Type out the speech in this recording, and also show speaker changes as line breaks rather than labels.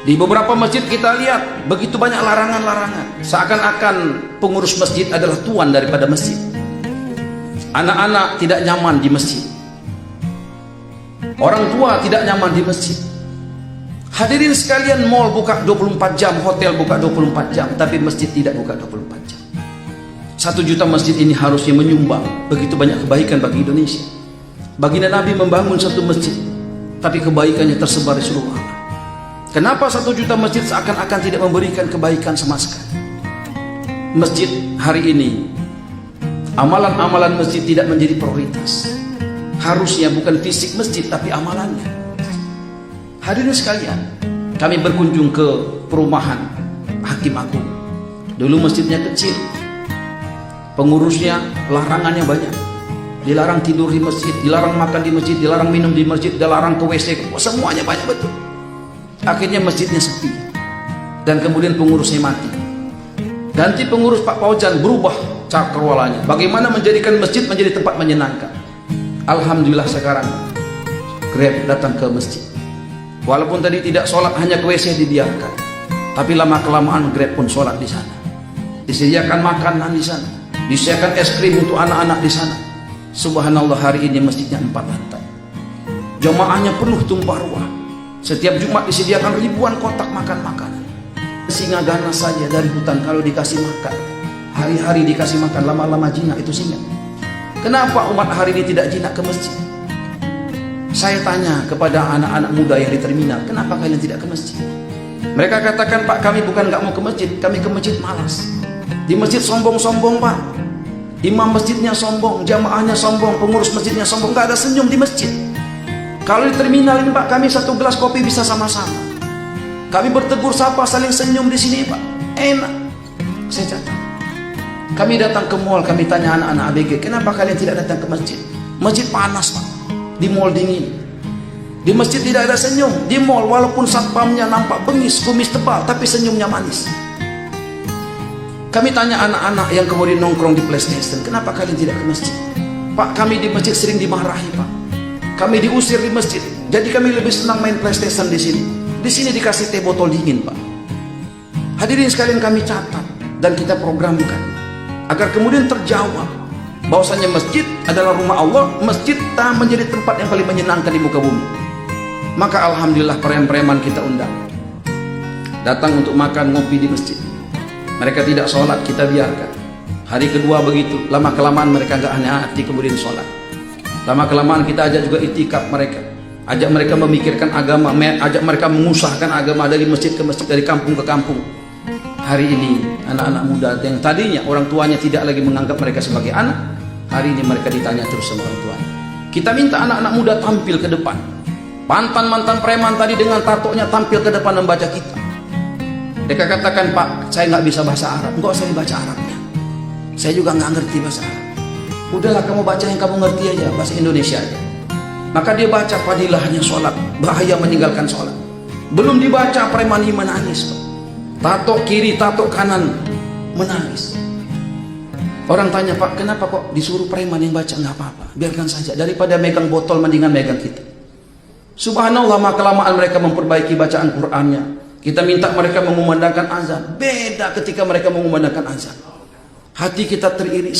Di beberapa masjid kita lihat begitu banyak larangan-larangan, seakan-akan pengurus masjid adalah tuan daripada masjid. Anak-anak tidak nyaman di masjid, orang tua tidak nyaman di masjid. Hadirin sekalian, mall buka 24 jam, hotel buka 24 jam, tapi masjid tidak buka 24 jam. 1 juta masjid ini harusnya menyumbang begitu banyak kebaikan bagi Indonesia. Baginda Nabi membangun satu masjid, tapi kebaikannya tersebar di seluruh alam. Kenapa 1 juta masjid seakan-akan tidak memberikan kebaikan sama sekali? Masjid hari ini, amalan-amalan masjid tidak menjadi prioritas. Harusnya bukan fisik masjid, tapi amalannya. Hadirin sekalian, kami berkunjung ke perumahan Hakim Agung. Dulu masjidnya kecil, pengurusnya larangannya banyak. Dilarang tidur di masjid, dilarang makan di masjid, dilarang minum di masjid, dilarang ke WC, semuanya banyak betul. Akhirnya masjidnya sepi, dan kemudian pengurusnya mati. Ganti pengurus Pak Paujan, berubah cakrawalanya. Bagaimana menjadikan masjid menjadi tempat menyenangkan. Alhamdulillah sekarang Grab datang ke masjid. Walaupun tadi tidak sholat, hanya ke WC dibiarkan, tapi lama-kelamaan Grab pun sholat di sana. Disediakan makanan di sana, disediakan es krim untuk anak-anak di sana. Subhanallah, hari ini masjidnya 4 lantai. Jamaahnya penuh tumpah ruah. Setiap Jumat disediakan ribuan kotak makan makanan. Singa ganas saja dari hutan kalau dikasih makan, hari-hari dikasih makan, lama-lama jinak itu singa. Kenapa umat hari ini tidak jinak ke masjid? Saya tanya kepada anak-anak muda yang di terminal, kenapa kalian tidak ke masjid? Mereka katakan, Pak, kami bukan nggak mau ke masjid, kami ke masjid malas. Di masjid sombong-sombong, Pak. Imam masjidnya sombong, jamaahnya sombong, pengurus masjidnya sombong, nggak ada senyum di masjid. Kalau di terminal ini, Pak, kami 1 gelas kopi bisa sama-sama. Kami bertegur sapa, saling senyum di sini, Pak. Enak. Saya catat. Kami datang ke mall, kami tanya anak-anak ABG, kenapa kalian tidak datang ke masjid? Masjid panas, Pak. Di mall dingin. Di masjid tidak ada senyum. Di mall walaupun satpamnya nampak bengis, kumis tebal, tapi senyumnya manis. Kami tanya anak-anak yang kemudian nongkrong di PlayStation, kenapa kalian tidak ke masjid? Pak, kami di masjid sering dimarahi, Pak. Kami diusir di masjid, jadi kami lebih senang main PlayStation di sini. Di sini dikasih teh botol dingin, Pak. Hadirin sekalian, kami catat dan kita programkan agar kemudian terjawab bahwasanya masjid adalah rumah Allah, masjid tak menjadi tempat yang paling menyenangkan di muka bumi. Maka alhamdulillah preman-preman kita undang datang untuk makan ngopi di masjid. Mereka tidak sholat, kita biarkan. Hari kedua begitu, lama kelamaan mereka nggak hati kemudian sholat. Lama kelamaan kita ajak juga itikaf mereka, ajak mereka memikirkan agama, ajak mereka mengusahakan agama dari masjid ke masjid, dari kampung ke kampung. Hari ini anak-anak muda yang tadinya orang tuanya tidak lagi menganggap mereka sebagai anak, hari ini mereka ditanya terus sama orang tuanya. Kita minta anak-anak muda tampil ke depan. Mantan-mantan preman tadi dengan tatonya tampil ke depan membaca kitab. Mereka katakan, Pak, saya nggak bisa bahasa Arab. Enggak usah dibaca Arabnya, saya juga nggak ngerti bahasa Arab. Udahlah, kamu baca yang kamu ngerti aja, bahasa Indonesia aja. Maka dia baca fadilahnya sholat, bahaya meninggalkan sholat. Belum dibaca, preman ini menangis, Pak. Tato kiri, tato kanan, menangis. Orang tanya, Pak, kenapa kok disuruh preman yang baca? Nggak apa-apa, biarkan saja. Daripada megang botol, mendingan megang kita. Subhanallah, lama kelamaan mereka memperbaiki bacaan Qur'annya. Kita minta mereka mengumandangkan azan. Beda ketika mereka mengumandangkan azan. Hati kita teriris.